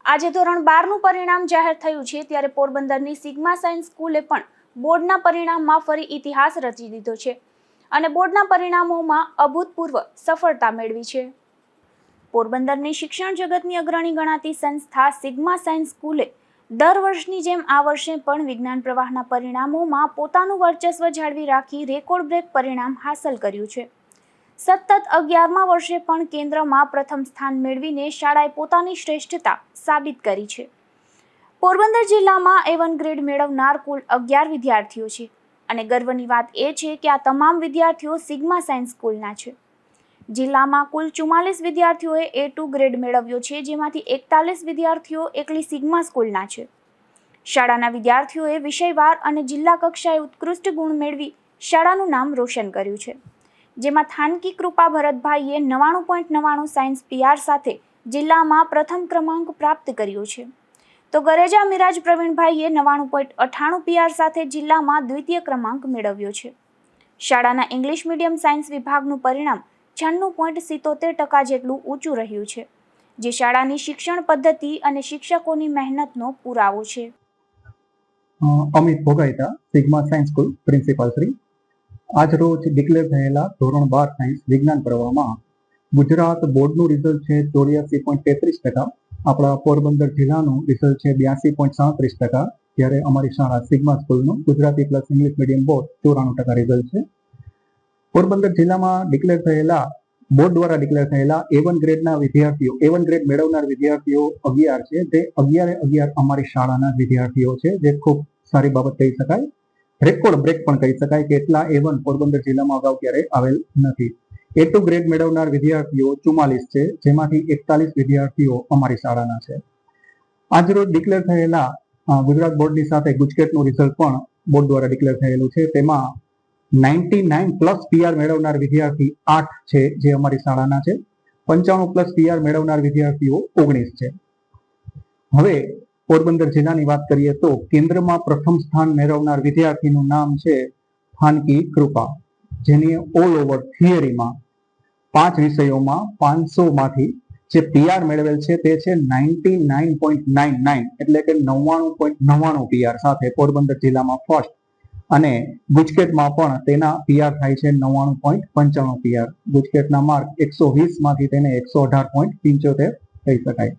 આજે ધોરણ 12નું પરિણામ જાહેર થયું છે ત્યારે પોરબંદરની સિગ્મા સાયન્સ સ્કૂલે પણ બોર્ડના પરિણામમાં ફરી ઇતિહાસ રચી દીધો છે અને બોર્ડના પરિણામોમાં અભૂતપૂર્વ સફળતા મેળવી છે. પોરબંદરની શિક્ષણ જગતની અગ્રણી ગણાતી સંસ્થા સિગ્મા સાયન્સ સ્કૂલે દર વર્ષની જેમ આ વર્ષે પણ વિજ્ઞાન પ્રવાહના પરિણામોમાં પોતાનું વર્ચસ્વ જાળવી રાખી રેકોર્ડ બ્રેક પરિણામ હાંસલ કર્યું છે. સતત 11મા વર્ષે પણ કેન્દ્રમાં પ્રથમ સ્થાન મેળવીને શાળાએ પોતાની શ્રેષ્ઠતા સાબિત કરી છે. પોરબંદર જિલ્લામાં A1 ગ્રેડ મેળવનાર કુલ 11 વિદ્યાર્થીઓ છે અને ગર્વની વાત એ છે કે આ તમામ વિદ્યાર્થીઓ સિગ્મા સાયન્સ સ્કૂલના છે. જિલ્લામાં કુલ 44 વિદ્યાર્થીઓએ A2 ગ્રેડ મેળવ્યો છે, જેમાંથી 41 વિદ્યાર્થીઓ એકલી સિગ્મા સ્કૂલના છે. શાળાના વિદ્યાર્થીઓએ વિષયવાર અને જિલ્લા કક્ષાએ ઉત્કૃષ્ટ ગુણ મેળવી શાળાનું નામ રોશન કર્યું છે, જેમાં થાનકી કૃપા ભરતભાઈએ 99.99 સાયન્સ PR સાથે જિલ્લામાં પ્રથમ ક્રમાંક પ્રાપ્ત કર્યો છે, તો ગરેજા મિરાજ પ્રવીણભાઈએ 99.98 PR સાથે જિલ્લામાં દ્વિતીય ક્રમાંક મેળવ્યો છે. શાળાના ઇંગ્લિશ મીડિયમ સાયન્સ વિભાગનું પરિણામ 96.77% જેટલું ઊંચું રહ્યું છે, જે શાળાની શિક્ષણ પદ્ધતિ અને શિક્ષકોની મહેનતનો પુરાવો છે. Amit Bhogaita, Sigma science school principal Shri. આજ રોજ ડિક્લેર થયેલા ધોરણ 12 સાયન્સ વિજ્ઞાન પ્રવાહમાં ગુજરાત બોર્ડનું રિઝલ્ટ છે 84.33%. આપણા પોરબંદર જિલ્લાનું રિઝલ્ટ છે 82.37%. જ્યારે અમારી શાળા સિગ્મા સ્કૂલનું Gujarati plus English medium board 94% result છે. પોરબંદર જિલ્લામાં ડિક્લેર થયેલા બોર્ડ દ્વારા ડિક્લેર થયેલા A1 ગ્રેડના વિદ્યાર્થીઓ, A1 ગ્રેડ મેળવનાર વિદ્યાર્થીઓ 11 છે. તે 11 અમારી શાળાના વિદ્યાર્થીઓ છે, જે ખૂબ સારી બાબત કહી શકાય. રેકોર્ડ બ્રેક પણ કહી શકાય કે એટલા A1 પોરબંદર જિલ્લામાં અગાઉ ક્યારેય આવેલ નથી. A2 ગ્રેડ મેળવનાર વિદ્યાર્થીઓ 44 છે, જેમાંથી 41 વિદ્યાર્થીઓ અમારી શાળાના છે. આજરોજ ડિક્લેર થયેલા ગુજરાત બોર્ડની સાથે ગુજકેટનું રિઝલ્ટ પણ બોર્ડ દ્વારા ડિક્લેર થયેલું છે. તેમાં 99+ PR મેળવનાર વિદ્યાર્થી 8 છે, જે અમારી શાળાના છે. 95+ PR મેળવનાર વિદ્યાર્થીઓ 19 છે. હવે પોરબંદર જિલ્લાની વાત કરીએ તો કેન્દ્રમાં પ્રથમ સ્થાન મેળવનાર વિદ્યાર્થીનું નામ છે થાનકી કૃપા, જેની ઓલ ઓવર થિયરીમાં 5 વિષયોમાં 500માંથી જે PR મેળવેલ છે તે છે 99.99, એટલે કે 99.99 PR સાથે પોરબંદર જિલ્લામાં ફર્સ્ટ. અને ગુજકેટમાં પણ તેના PR થાય છે 99.95 PR. ગુજકેટના માર્ક 120માંથી તેને 118.75 કહી શકાય.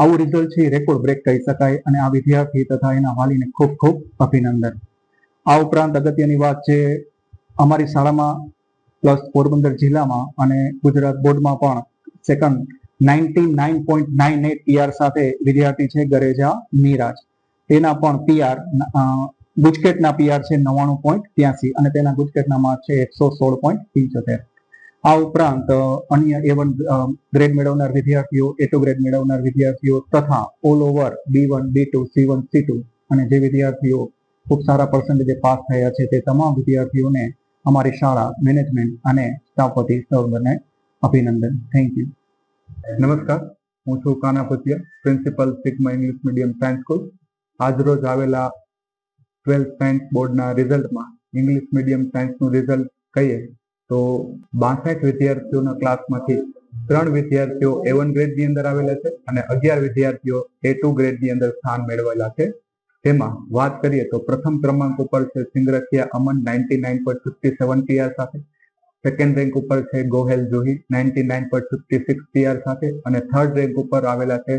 આવું રિઝલ્ટ છે રેકોર્ડ બ્રેક કહી શકાય અને આ વિદ્યાર્થી તથા એના વાલીને ખૂબ ખૂબ અભિનંદન. આ ઉપરાંત અગત્યની વાત છે, અમારી શાળામાં પ્લસ પોરબંદર જિલ્લામાં અને ગુજરાત બોર્ડમાં પણ સેકન્ડ 99.98 PR સાથે વિદ્યાર્થી છે ગરેજા મિરાજ. તેના પણ PR ગુજકેટના PR છે 99.83 અને તેના ગુજકેટના માર્ક છે 116.75. આ ઉપરાંત અન્ય A1 ગ્રેડ મેળવનાર વિદ્યાર્થીઓ, A2 ગ્રેડ મેળવનાર વિદ્યાર્થીઓ તથા all over B1, B2, C1, C2 અને જે વિદ્યાર્થીઓ ખૂબ સારા પર્સન્ટેજે પાસ થયા છે તે તમામ વિદ્યાર્થીઓને અમારી શાળા મેનેજમેન્ટ અને સ્ટાફ વતી સૌને અભિનંદન. Thank you. નમસ્કાર, હું છું Kana Bhutiya, principal Sigma English medium science school. આજરોજ આવેલા 12th સાયન્સ બોર્ડના રિઝલ્ટમાં ઇંગ્લિશ મીડિયમ સાયન્સનું રિઝલ્ટ કહીએ તો 62 વિદ્યાર્થીઓના ક્લાસમાંથી 3 વિદ્યાર્થીઓ A1 ગ્રેડની અંદર આવેલા છે અને 11 વિદ્યાર્થીઓ A2 ગ્રેડની અંદર સ્થાન મેળવેલા છે. તેમાં વાત કરીએ તો પ્રથમ ક્રમાંક ઉપર છે સિંગરખિયા અમન 99.57 PR સાથે. સેકન્ડ રેન્ક ઉપર છે ગોહેલ જુહી 99.56 PR સાથે અને થર્ડ રેન્ક ઉપર આવેલા છે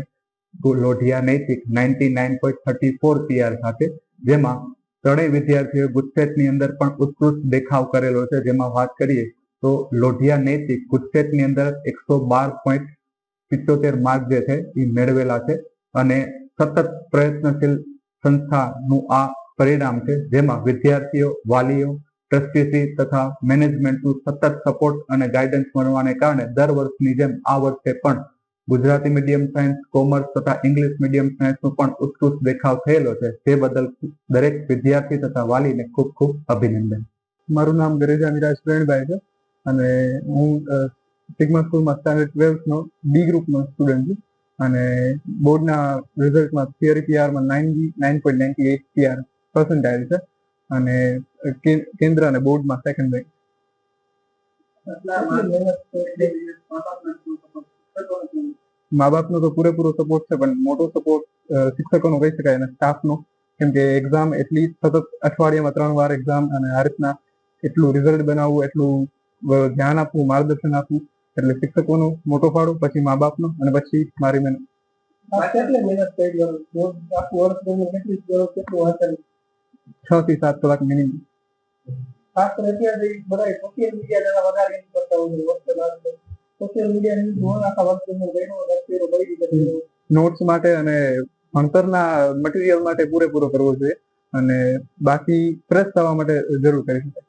લોઢિયા નૈતિક 99.34 PR સાથે. જેમાં ત્રણેય વિદ્યાર્થીઓ ગુજકેટની અંદર પણ ઉત્કૃષ્ટ દેખાવ કરેલો છે. જેમાં વાત કરીએ તો લોઢિયા નૈતિક ગુજકેટની અંદર 112.75 માર્ક જે છે એ મેળવેલા છે અને સતત પ્રયત્નશીલ સંસ્થાનું આ પરિણામ છે. જેમાં વિદ્યાર્થીઓ, વાલીઓ, ટ્રસ્ટીશ્રી તથા મેનેજમેન્ટનું સતત સપોર્ટ અને ગાઈડન્સ મળવાને કારણે દર વર્ષની જેમ આ વર્ષે પણ ગુજરાતી મીડિયમ સાયન્સ, કોમર્સ તથા ઇંગ્લિશ મીડિયમ સાયન્સનો પણ ઉત્કૃષ્ટ દેખાવ થયેલો છે. તે બદલ દરેક વિદ્યાર્થી તથા વાલીને ખૂબ ખૂબ અભિનંદન. મારું નામ ગરેજા મિરાજ પ્રવીણભાઈ છે અને હું સિગ્મા સ્કૂલમાં સ્ટાન્ડર્ડ 12નો B ગ્રુપનો સ્ટુડન્ટ છું અને બોર્ડના રિઝલ્ટમાં થિયરી PRમાં 99.98 PR પર્સન્ટાઇલ છે અને કેન્દ્ર અને બોર્ડમાં સેકન્ડ રેન્ક. મા બાપનો તો પૂરેપૂરો સપોર્ટ છે, પણ મોટો સપોર્ટ શિક્ષકોનો કહી શકાય અને સ્ટાફનો, કેમ કે એક્ઝામ એટલી સતત અઠવાડિયામાં 3 વાર એક્ઝામ અને આ રીતના એટલું રિઝલ્ટ બનાવવું, એટલું ધ્યાન આપવું, માર્ગદર્શન આપવું, એટલે શિક્ષકોનો મોટો ફાળો, પછી મા બાપનો અને પછી મારી મહેનત. કેટલી મહેનત કરી આખું વર્ષ દરમિયાન કેટલું વાંચન? 6 થી 7 કલાક મિનિમમ. ખાસ કરીને અત્યારે બધા સોશિયલ મીડિયા વધારે યુઝ કરતા હોય છે. સોશિયલ મીડિયા આખા વર્ષ દરમિયાન નોટ્સ માટે અને ભણતરના મટીરિયલ માટે પૂરેપૂરો કરવો જોઈએ, અને બાકી ફ્રેશ થવા માટે જરૂર કરી શકાય.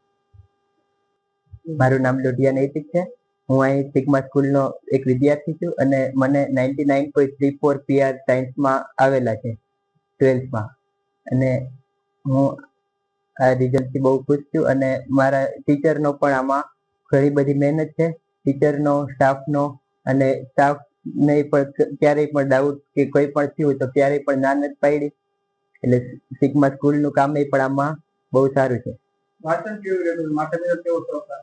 મારું નામ લોઢિયા નૈતિક છે. હું અહીં સિગ્મા સ્કૂલનો એક વિદ્યાર્થી છું અને મને 99.34 PR સાયન્સમાં આવેલા છે 12થમાં, અને હું આ રિઝલ્ટથી બહુ ખુશ છું. અને મારા ટીચરનો પણ આમાં ઘણી બધી મહેનત છે, ટીચરનો, સ્ટાફનો, અને સ્ટાફને પણ ક્યારેય પણ ડાઉટ કે કોઈ પણ થયું તો ક્યારેય પણ ના નથી પાડી. એટલે સિગ્મા સ્કૂલનું કામ પણ આમાં બહુ સારું છે. વાંચન કેવું રહેતું? માતા-પિતા કેવો સહકાર?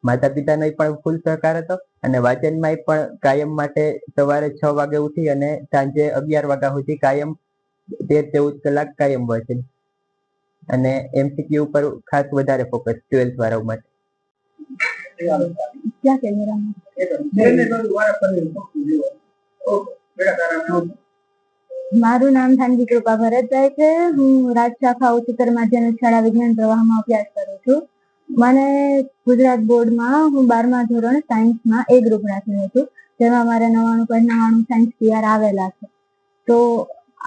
માતા પિતાનો પણ ફૂલ સહકાર હતો, અને વાંચનમાં પણ કાયમ માટે સવારે 6 વાગે ઉઠી અને સાંજે 11 વાગ્યા સુધી કાયમ 13-14 કલાક કાયમ વાંચન, અને MCQ ઉપર ખાસ વધારે ફોકસ 12th વાળા માટે. મારું નામ ધાનવી કૃપા ભરતભાઈ છે. હું રાજશાખા ઉચ્ચતર માધ્યમિક શાળા વિજ્ઞાન પ્રવાહમાં અભ્યાસ કરું છું. મને ગુજરાત બોર્ડમાં હું 12મા ધોરણ સાયન્સમાં A ગ્રુપ રાખેલું હતું, જેમાં મારે 99.99 સાયન્સ PR આવેલા છે. તો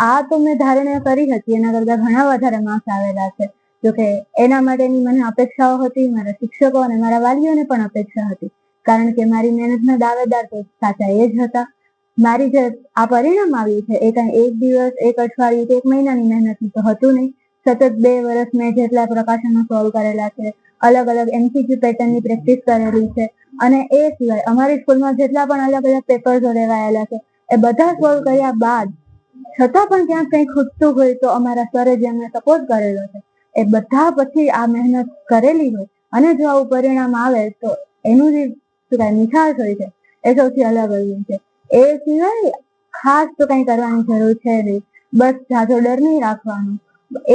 આ તો મેં ધારણા કરી હતી, એના કરતા ઘણા વધારે માર્ક્સ આવેલા છે. જોકે એના માટેની મને અપેક્ષાઓ હતી, મારા શિક્ષકો અને મારા વાલીઓને પણ અપેક્ષા હતી, કારણ કે મારી મહેનતના દાવેદાર તો સાચા એ જ હતા. મારી જે આ પરિણામ આવ્યું છે એ કાંઈ એક દિવસ, એક અઠવાડિયું કે એક મહિનાની મહેનતનું તો હતું નહીં. સતત 2 વર્ષ મેં જેટલા પ્રકાશનો સોલ્વ કરેલા છે, અલગ અલગ MCQ પેટર્નની પ્રેક્ટિસ કરેલી છે, અને એ સિવાય અમારી સ્કૂલમાં જેટલા પણ અલગ અલગ પેપર્સો લેવાયેલા છે એ બધા સોલ્વ કર્યા બાદ છતાં પણ ક્યાંક કંઈ ખૂટતું હોય તો અમારા સરે જે અમને સપોર્ટ કરેલો છે એ બધા પછી આ મહેનત કરેલી હોય અને જો આવું પરિણામ આવે તો એનું જે મીઠાશ હોય છે એ સૌથી અલગ હોય છે. એ સિવાય ખાસ તો કંઈ કરવાની જરૂર છે નહીં, બસ જાજો ડર નહીં રાખવાનો.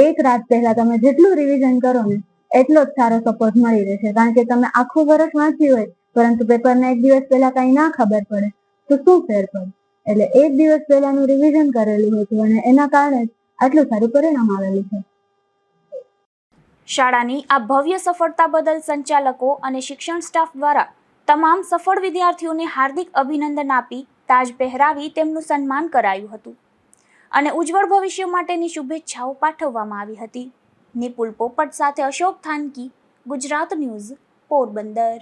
એક રાત પહેલા તમે જેટલું રિવિઝન કરો ને એટલો જ સારો સપોર્ટ મળી રહેશે, કારણ કે તમે આખું વર્ષ વાંચ્યું હોય પરંતુ પેપરના 1 દિવસ પહેલા કાંઈ ના ખબર પડે તો શું ફેર પડે. એટલે 1 દિવસ પહેલાનું રિવિઝન કરેલું હતું અને એના કારણે આટલું સારું પરિણામ આવેલું છે. શાળાની આ ભવ્ય સફળતા બદલ સંચાલકો અને શિક્ષણ સ્ટાફ દ્વારા તમામ સફળ વિદ્યાર્થીઓને હાર્દિક અભિનંદન આપી તાજ પહેરાવી તેમનું સન્માન કરાયું હતું અને ઉજ્જવળ ભવિષ્ય માટેની શુભેચ્છાઓ પાઠવવામાં આવી હતી. નિપુલ પોપટ સાથે અશોક થાનકી, ગુજરાત ન્યૂઝ, પોરબંદર.